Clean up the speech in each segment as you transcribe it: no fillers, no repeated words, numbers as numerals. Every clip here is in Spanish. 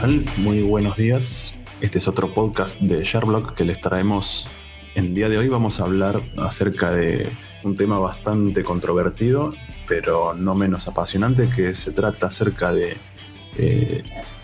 tal? Muy buenos días. Este es otro podcast de Shareblock que les traemos. En el día de hoy vamos a hablar acerca de un tema bastante controvertido, pero no menos apasionante, que se trata acerca de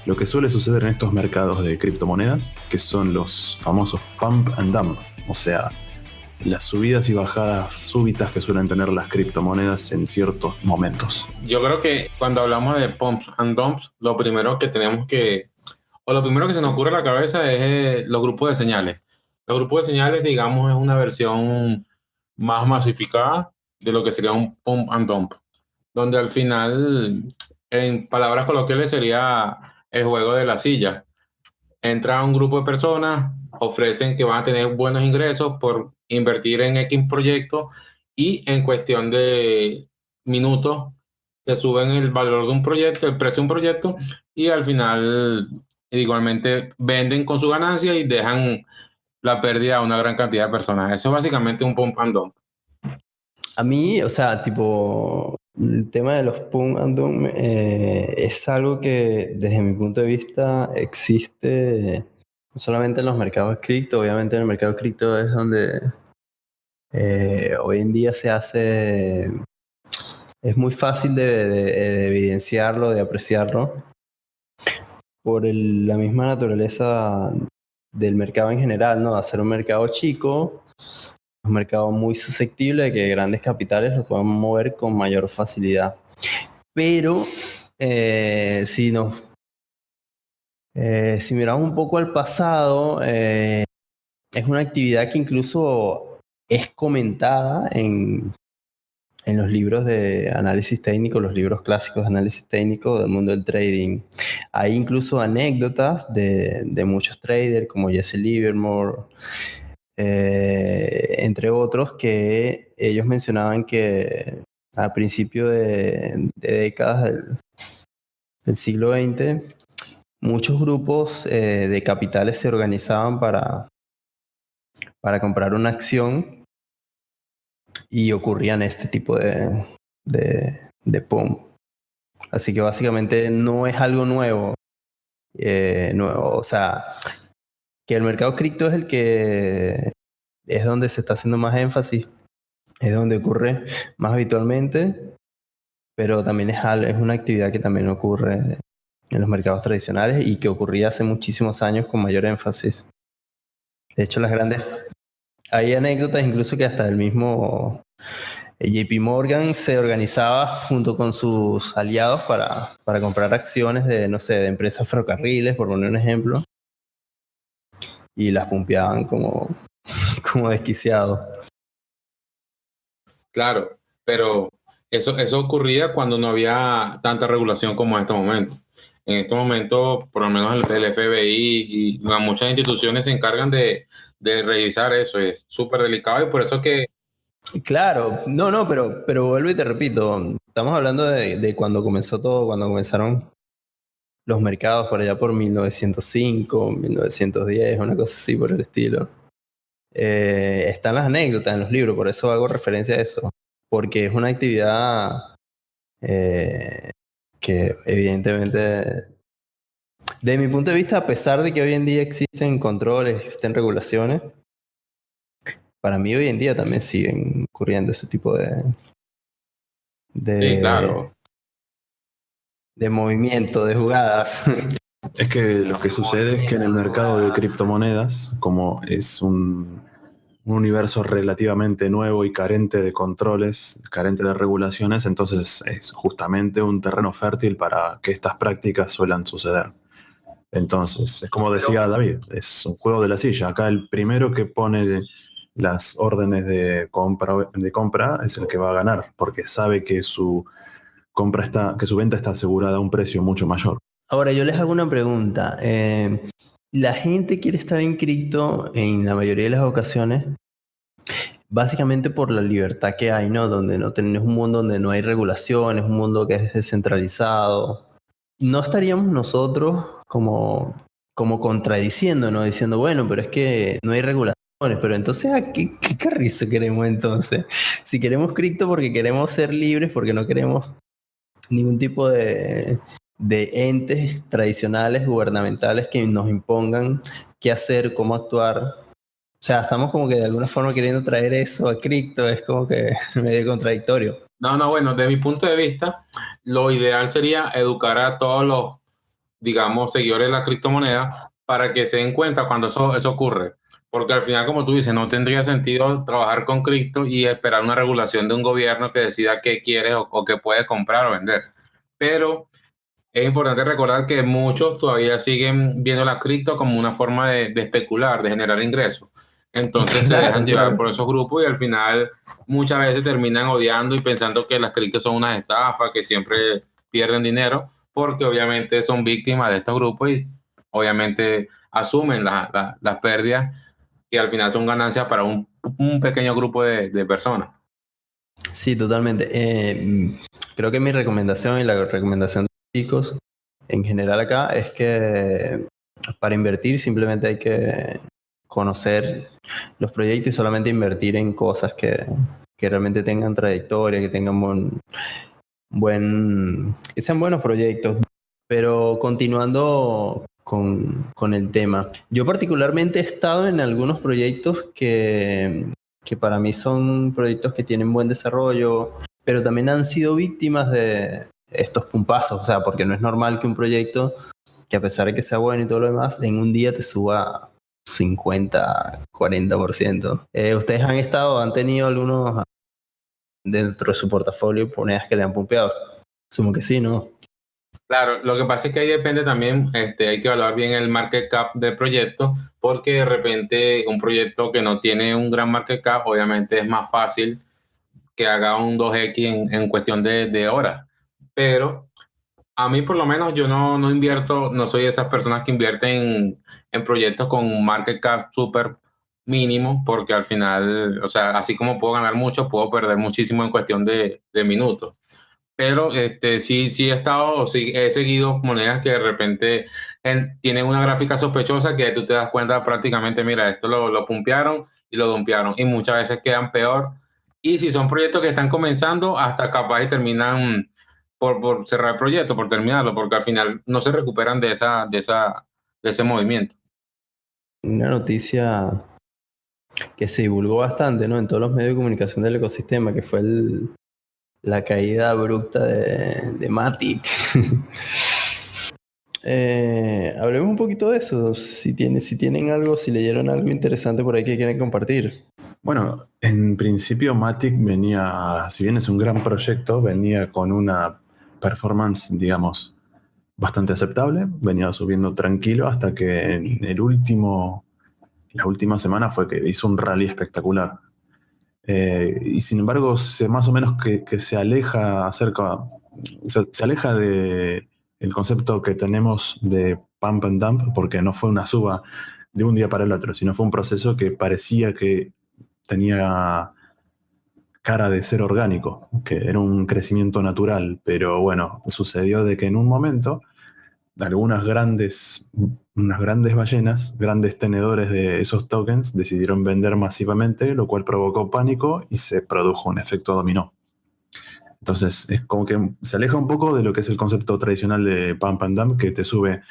lo que suele suceder en estos mercados de criptomonedas, que son los famosos pump and dump, o sea, las subidas y bajadas súbitas que suelen tener las criptomonedas en ciertos momentos. Yo creo que cuando hablamos de pumps and dumps, lo primero que se nos ocurre a la cabeza es los grupos de señales. Los grupos de señales, digamos, es una versión más masificada de lo que sería un pump and dump, donde al final, en palabras coloquiales, sería el juego de la silla. Entra un grupo de personas, ofrecen que van a tener buenos ingresos por invertir en X proyecto y en cuestión de minutos te suben el valor de un proyecto, el precio de un proyecto y al final igualmente venden con su ganancia y dejan la pérdida a una gran cantidad de personas. Eso es básicamente un pump and dump. A mí, o sea, tipo, el tema de los pump and dump es algo que desde mi punto de vista existe no solamente en los mercados cripto. Obviamente en el mercado cripto es donde hoy en día se hace, es muy fácil de evidenciarlo, de apreciarlo, por la misma naturaleza del mercado en general, ¿no? Hacer un mercado chico, un mercado muy susceptible de que grandes capitales lo puedan mover con mayor facilidad. Pero si miramos un poco al pasado, es una actividad que incluso es comentada en los libros de análisis técnico, los libros clásicos de análisis técnico del mundo del trading. Hay incluso anécdotas de muchos traders como Jesse Livermore, entre otros, que ellos mencionaban que a principios de décadas del siglo XX, muchos grupos de capitales se organizaban para comprar una acción y ocurrían este tipo de pump. Así que básicamente no es algo nuevo. O sea, que el mercado cripto es el que es donde se está haciendo más énfasis, es donde ocurre más habitualmente, pero también es una actividad que también ocurre en los mercados tradicionales y que ocurría hace muchísimos años con mayor énfasis. De hecho, hay anécdotas incluso que hasta el mismo JP Morgan se organizaba junto con sus aliados para comprar acciones de, no sé, de empresas ferrocarriles, por poner un ejemplo, y las pumpeaban como desquiciados. Claro, pero eso ocurría cuando no había tanta regulación como en este momento. En este momento, por lo menos el FBI y muchas instituciones se encargan de revisar eso. Es súper delicado y por eso que... Claro, no, pero vuelvo y te repito, estamos hablando de cuando comenzó todo, cuando comenzaron los mercados por allá por 1905, 1910, una cosa así por el estilo. Están las anécdotas en los libros, por eso hago referencia a eso, porque es una actividad que evidentemente, de mi punto de vista, a pesar de que hoy en día existen controles, existen regulaciones, para mí hoy en día también siguen ocurriendo ese tipo Sí, claro. de movimiento, de jugadas. Es que lo que sucede es que en el mercado de criptomonedas, como es un universo relativamente nuevo y carente de controles, carente de regulaciones, entonces es justamente un terreno fértil para que estas prácticas suelan suceder. Entonces, es como decía David, es un juego de la silla. Acá el primero que pone las órdenes de compra es el que va a ganar, porque sabe que su venta está asegurada a un precio mucho mayor. Ahora, yo les hago una pregunta. La gente quiere estar en cripto en la mayoría de las ocasiones, básicamente por la libertad que hay, ¿no? Donde no tenemos un mundo donde no hay regulaciones, un mundo que es descentralizado. ¿No estaríamos nosotros como contradiciendo, ¿no? Diciendo, bueno, pero es que no hay regulaciones, pero entonces, ¿a qué carrizo queremos entonces? Si queremos cripto porque queremos ser libres, porque no queremos ningún tipo de de entes tradicionales, gubernamentales que nos impongan qué hacer, cómo actuar. O sea, estamos como que de alguna forma queriendo traer eso a cripto, es como que medio contradictorio. No, bueno, de mi punto de vista, lo ideal sería educar a todos los, digamos, seguidores de la criptomoneda para que se den cuenta cuando eso ocurre. Porque al final, como tú dices, no tendría sentido trabajar con cripto y esperar una regulación de un gobierno que decida qué quieres o qué puedes comprar o vender. Pero es importante recordar que muchos todavía siguen viendo la cripto como una forma de especular, de generar ingresos. Entonces se dejan llevar por esos grupos y al final muchas veces terminan odiando y pensando que las criptos son una estafa, que siempre pierden dinero, porque obviamente son víctimas de estos grupos y obviamente asumen las pérdidas que al final son ganancias para un pequeño grupo de personas. Sí, totalmente. Creo que mi recomendación y la recomendación de los chicos en general acá es que para invertir simplemente hay que conocer los proyectos y solamente invertir en cosas que realmente tengan trayectoria, que tengan que sean buenos proyectos. Pero continuando con el tema, yo particularmente he estado en algunos proyectos que para mí son proyectos que tienen buen desarrollo, pero también han sido víctimas de estos pumpazos, o sea, porque no es normal que un proyecto, que a pesar de que sea bueno y todo lo demás, en un día te suba 50, 40%. ¿Ustedes han tenido algunos dentro de su portafolio monedas que le han pumpeado? Sumo que sí, ¿no? Claro, lo que pasa es que ahí depende también, hay que evaluar bien el market cap del proyecto, porque de repente un proyecto que no tiene un gran market cap, obviamente es más fácil que haga un 2X en cuestión de horas. Pero a mí por lo menos yo no invierto, no soy de esas personas que invierten en proyectos con un market cap súper mínimo, porque al final, o sea, así como puedo ganar mucho, puedo perder muchísimo en cuestión de minutos. Pero sí he estado, sí he seguido monedas que de repente tienen una gráfica sospechosa que tú te das cuenta prácticamente, mira, esto lo pumpearon y lo dumpearon y muchas veces quedan peor. Y si son proyectos que están comenzando, hasta capaz y terminan por cerrar el proyecto, por terminarlo, porque al final no se recuperan de ese movimiento. Una noticia que se divulgó bastante, ¿no? En todos los medios de comunicación del ecosistema, que fue la caída abrupta de Matic. Hablemos un poquito de eso. Si tienen algo, si leyeron algo interesante por ahí que quieren compartir. Bueno, en principio Matic venía, si bien es un gran proyecto, venía con una performance, digamos, bastante aceptable, venía subiendo tranquilo hasta que en la última semana fue que hizo un rally espectacular. Y sin embargo, más o menos que se aleja se aleja de el concepto que tenemos de pump and dump, porque no fue una suba de un día para el otro, sino fue un proceso que parecía que tenía cara de ser orgánico, que era un crecimiento natural, pero bueno, sucedió de que en un momento unas grandes ballenas, grandes tenedores de esos tokens, decidieron vender masivamente, lo cual provocó pánico y se produjo un efecto dominó. Entonces, es como que se aleja un poco de lo que es el concepto tradicional de pump and dump, que te sube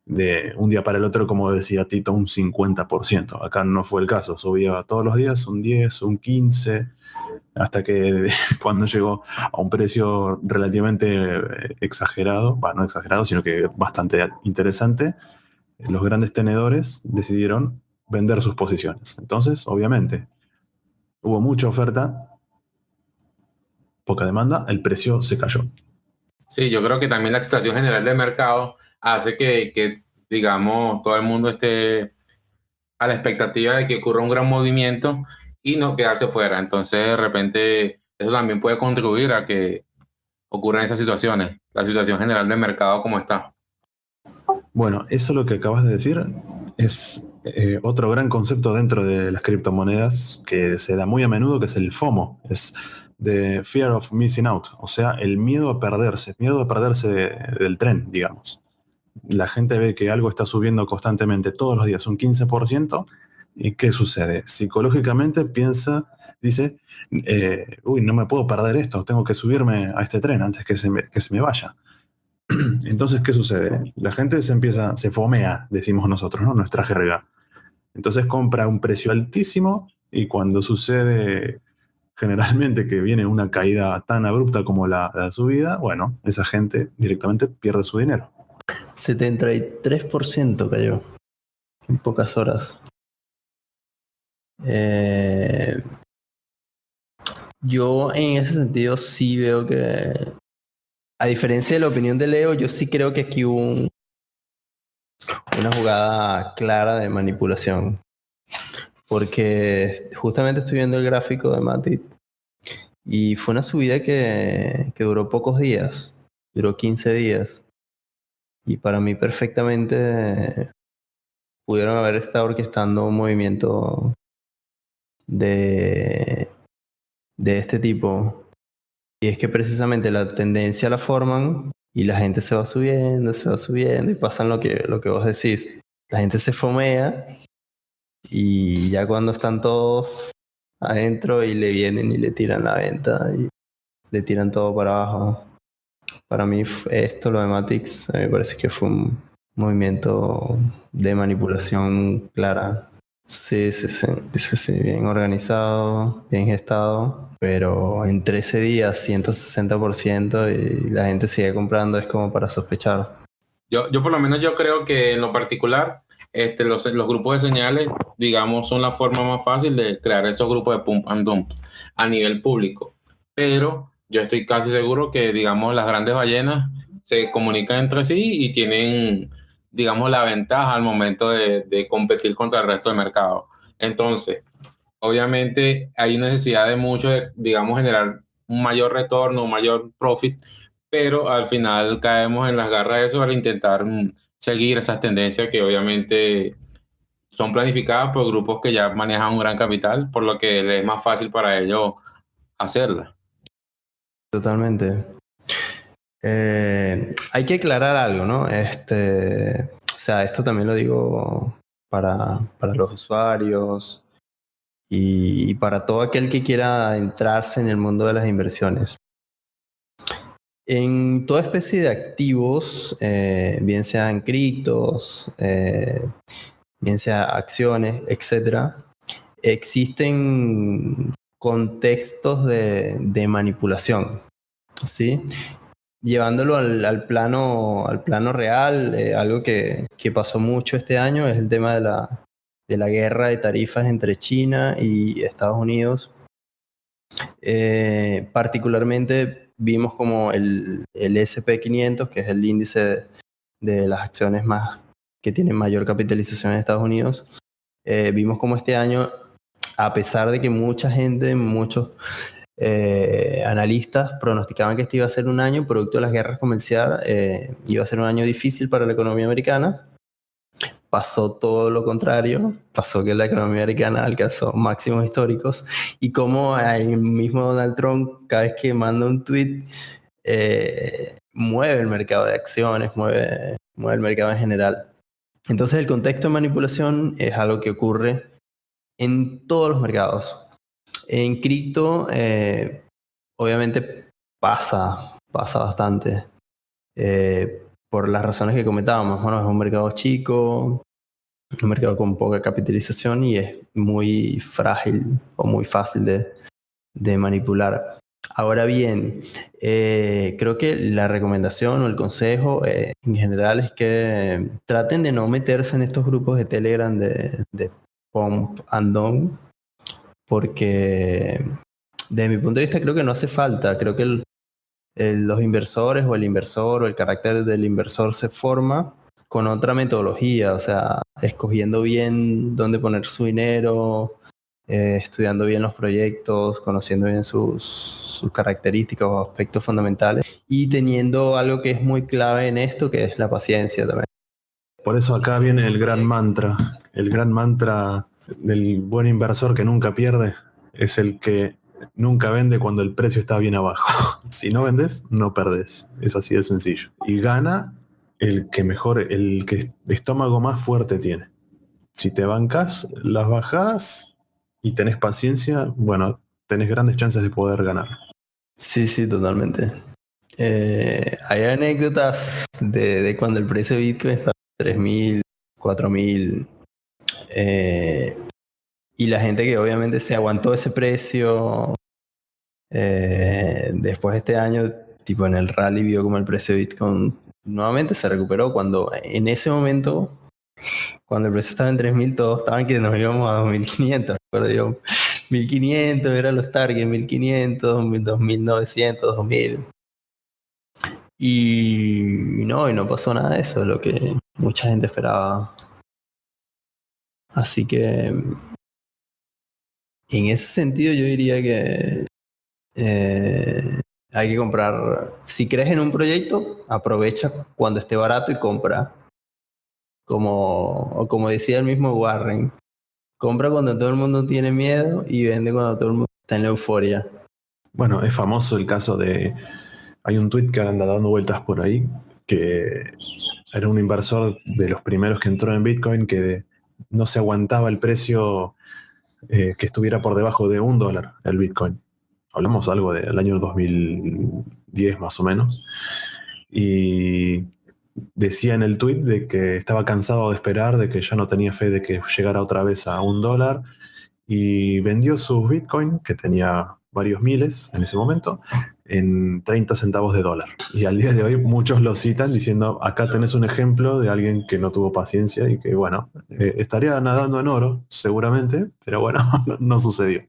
de un día para el otro, como decía Tito, un 50%. Acá no fue el caso, subía todos los días un 10, un 15, hasta que cuando llegó a un precio relativamente exagerado, bueno, no exagerado, sino que bastante interesante, los grandes tenedores decidieron vender sus posiciones. Entonces, obviamente, hubo mucha oferta, poca demanda, el precio se cayó. Sí, yo creo que también la situación general del mercado hace que digamos, todo el mundo esté a la expectativa de que ocurra un gran movimiento y no quedarse fuera. Entonces, de repente, eso también puede contribuir a que ocurran esas situaciones, la situación general del mercado como está. Bueno, eso lo que acabas de decir es otro gran concepto dentro de las criptomonedas que se da muy a menudo, que es el FOMO, es the fear of missing out, o sea, el miedo a perderse, del tren, digamos. La gente ve que algo está subiendo constantemente todos los días un 15%, ¿y qué sucede? Psicológicamente dice, uy, no me puedo perder esto, tengo que subirme a este tren antes que se me vaya. Entonces, ¿qué sucede? La gente se fomea, decimos nosotros, ¿no? Nuestra jerga. Entonces compra a un precio altísimo y cuando sucede generalmente que viene una caída tan abrupta como la subida, bueno, esa gente directamente pierde su dinero. 73% cayó en pocas horas. Yo en ese sentido sí veo que, a diferencia de la opinión de Leo, yo sí creo que aquí hubo una jugada clara de manipulación. Porque justamente estoy viendo el gráfico de Matic y fue una subida que duró pocos días, duró 15 días. Y para mí perfectamente pudieron haber estado orquestando un movimiento de este tipo. Y es que precisamente la tendencia la forman y la gente se va subiendo y pasan lo que vos decís. La gente se fomea y ya cuando están todos adentro y le vienen y le tiran la venta y le tiran todo para abajo. Para mí esto, lo de Matix, a mí me parece que fue un movimiento de manipulación clara. Sí, bien organizado, bien gestado, pero en 13 días 160% y la gente sigue comprando, es como para sospechar. Yo por lo menos yo creo que en lo particular, los grupos de señales, digamos, son la forma más fácil de crear esos grupos de pump and dump a nivel público. Pero yo estoy casi seguro que, digamos, las grandes ballenas se comunican entre sí y tienen, digamos, la ventaja al momento de competir contra el resto del mercado. Entonces, obviamente hay necesidad de mucho, digamos, generar un mayor retorno, un mayor profit, pero al final caemos en las garras de eso al intentar seguir esas tendencias que obviamente son planificadas por grupos que ya manejan un gran capital, por lo que les es más fácil para ellos hacerla. Totalmente. Hay que aclarar algo, ¿no? O sea, esto también lo digo para los usuarios y para todo aquel que quiera entrarse en el mundo de las inversiones. En toda especie de activos, bien sean criptos, bien sea acciones, etc., existen contextos de manipulación, ¿sí? Llevándolo al plano real, algo que pasó mucho este año es el tema de la guerra de tarifas entre China y Estados Unidos. Particularmente vimos como el SP500, que es el índice de las acciones más que tienen mayor capitalización en Estados Unidos, vimos como este año, a pesar de que mucha gente, muchos analistas pronosticaban que este iba a ser un año, producto de las guerras comerciales, iba a ser un año difícil para la economía americana. Pasó todo lo contrario, pasó que la economía americana alcanzó máximos históricos y como el mismo Donald Trump, cada vez que manda un tweet, mueve el mercado de acciones, mueve el mercado en general. Entonces el contexto de manipulación es algo que ocurre en todos los mercados. En cripto, obviamente pasa bastante. Por las razones que comentábamos, bueno, es un mercado chico, un mercado con poca capitalización y es muy frágil o muy fácil de manipular. Ahora bien, creo que la recomendación o el consejo en general es que traten de no meterse en estos grupos de Telegram de pump and dump, porque desde mi punto de vista creo que no hace falta. Creo que los inversores o el inversor o el carácter del inversor se forma con otra metodología, o sea, escogiendo bien dónde poner su dinero, estudiando bien los proyectos, conociendo bien sus características o aspectos fundamentales y teniendo algo que es muy clave en esto, que es la paciencia también. Por eso acá viene el gran mantra del buen inversor que nunca pierde, es el que nunca vende cuando el precio está bien abajo. Si no vendes, no perdés. Es así de sencillo. Y gana el que mejor, el que estómago más fuerte tiene. Si te bancas las bajadas y tenés paciencia, bueno, tenés grandes chances de poder ganar. Sí, totalmente. Hay anécdotas de cuando el precio de Bitcoin estaba en 3.000, 4.000. Y la gente que obviamente se aguantó ese precio, después de este año, tipo en el rally, vio como el precio de Bitcoin nuevamente se recuperó. Cuando en ese momento, cuando el precio estaba en 3.000, todos estaban que nos íbamos a 2.500. Recuerdo yo, 1.500 era los targets, 1.500, 2.900, 2.000. Y no pasó nada de eso, lo que mucha gente esperaba. Así que en ese sentido yo diría que hay que comprar. Si crees en un proyecto, aprovecha cuando esté barato y compra. Como decía el mismo Warren, compra cuando todo el mundo tiene miedo y vende cuando todo el mundo está en la euforia. Bueno, es famoso el caso de... Hay un tuit que anda dando vueltas por ahí, que era un inversor de los primeros que entró en Bitcoin que no se aguantaba el precio que estuviera por debajo de $1 el Bitcoin. Hablamos algo del año 2010 más o menos. Y decía en el tuit de que estaba cansado de esperar, de que ya no tenía fe de que llegara otra vez a $1 y vendió sus Bitcoin, que tenía varios miles en ese momento, en 30 centavos de dólar. Y al día de hoy muchos lo citan diciendo, acá tenés un ejemplo de alguien que no tuvo paciencia y que, bueno, estaría nadando en oro, seguramente, pero bueno, no sucedió.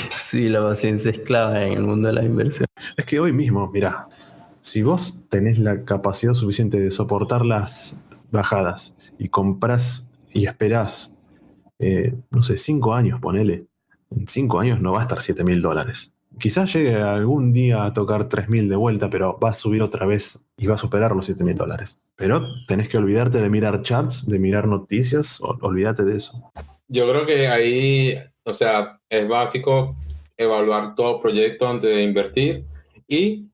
Sí, la paciencia es clave en el mundo de las inversiones. Es que hoy mismo, mirá, si vos tenés la capacidad suficiente de soportar las bajadas y comprás y esperás, no sé, 5 años, ponele. En 5 años no va a estar $7.000. Quizás llegue algún día a tocar 3.000 de vuelta, pero va a subir otra vez y va a superar los $7.000. Pero tenés que olvidarte de mirar charts, de mirar noticias, olvídate de eso. Yo creo que ahí, o sea, es básico evaluar todo proyecto antes de invertir y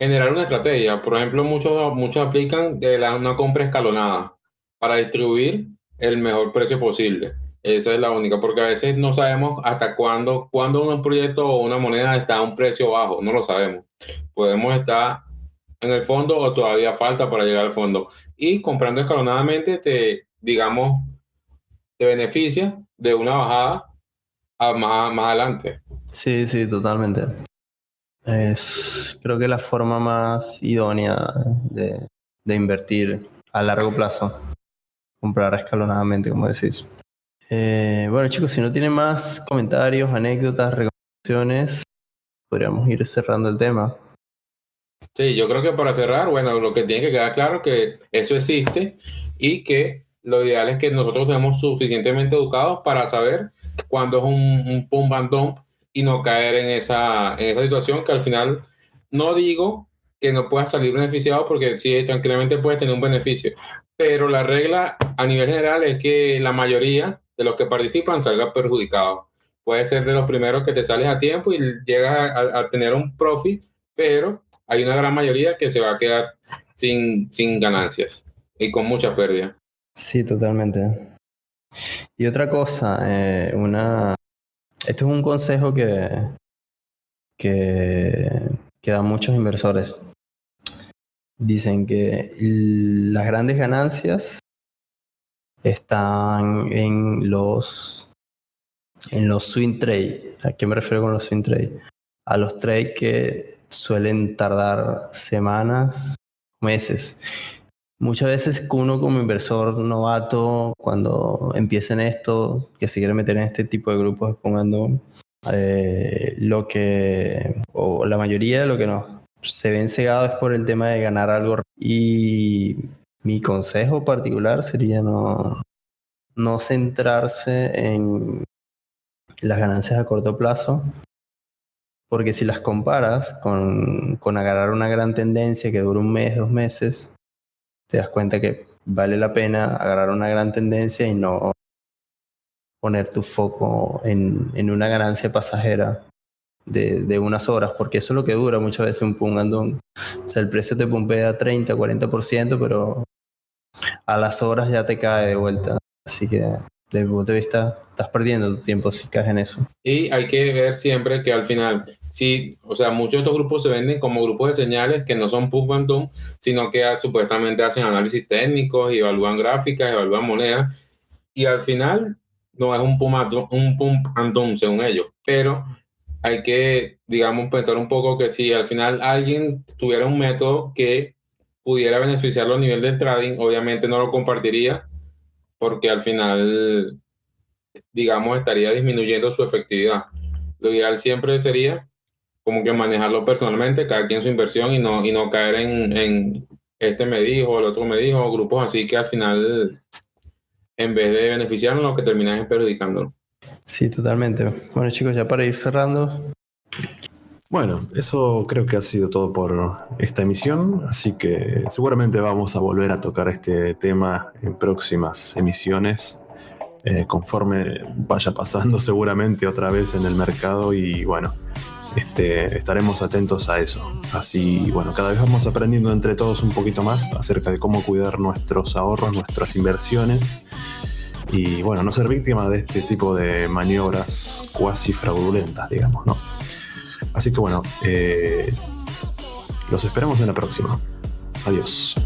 generar una estrategia. Por ejemplo, muchos aplican una compra escalonada para distribuir el mejor precio posible. Esa es la única, porque a veces no sabemos hasta cuándo un proyecto o una moneda está a un precio bajo, no lo sabemos. Podemos estar en el fondo o todavía falta para llegar al fondo. Y comprando escalonadamente digamos, te beneficia de una bajada más adelante. Sí, sí, totalmente. Es creo que la forma más idónea de invertir a largo plazo. Comprar escalonadamente, como decís. Bueno, chicos, si no tienen más comentarios, anécdotas, recomendaciones, podríamos ir cerrando el tema. Sí, yo creo que para cerrar, bueno, lo que tiene que quedar claro es que eso existe y que lo ideal es que nosotros seamos suficientemente educados para saber cuándo es un pump and dump y no caer en esa situación que al final no digo que no puedas salir beneficiado porque sí, tranquilamente puedes tener un beneficio, pero la regla a nivel general es que la mayoría de los que participan salga perjudicados. Puede ser de los primeros que te sales a tiempo y llegas a tener un profit, pero hay una gran mayoría que se va a quedar sin ganancias y con mucha pérdida. Sí, totalmente. Y otra cosa, esto es un consejo que dan muchos inversores. Dicen que las grandes ganancias están en los swing trade. ¿A qué me refiero con los swing trade? A los trades que suelen tardar semanas, meses. Muchas veces uno como inversor novato, cuando empieza en esto, que se quiere meter en este tipo de grupos, exponiendo o la mayoría de lo que se ven cegados es por el tema de ganar algo. Y mi consejo particular sería no centrarse en las ganancias a corto plazo, porque si las comparas con agarrar una gran tendencia que dura un mes, 2 meses, te das cuenta que vale la pena agarrar una gran tendencia y no poner tu foco en una ganancia pasajera de unas horas, porque eso es lo que dura muchas veces un pump and dump. O sea, el precio te pumpea 30, 40%, pero a las horas ya te cae de vuelta. Así que desde mi punto de vista, estás perdiendo tu tiempo si caes en eso. Y hay que ver siempre que al final, sí, o sea, muchos de estos grupos se venden como grupos de señales que no son pump and dump, sino que supuestamente hacen análisis técnicos, evalúan gráficas, evalúan monedas, y al final no es un pump and dump según ellos, pero hay que, digamos, pensar un poco que si al final alguien tuviera un método que pudiera beneficiarlo a nivel del trading, obviamente no lo compartiría, porque al final, digamos, estaría disminuyendo su efectividad. Lo ideal siempre sería como que manejarlo personalmente, cada quien su inversión y no caer en este me dijo, el otro me dijo, grupos así que al final, en vez de beneficiarnos, lo que terminan es perjudicándonos. Sí, totalmente. Bueno, chicos, ya para ir cerrando. Bueno, eso creo que ha sido todo por esta emisión, así que seguramente vamos a volver a tocar este tema en próximas emisiones, conforme vaya pasando seguramente otra vez en el mercado y bueno, estaremos atentos a eso. Así, bueno, cada vez vamos aprendiendo entre todos un poquito más acerca de cómo cuidar nuestros ahorros, nuestras inversiones y bueno, no ser víctima de este tipo de maniobras cuasi fraudulentas, digamos, ¿no? Así que bueno, los esperamos en la próxima. Adiós.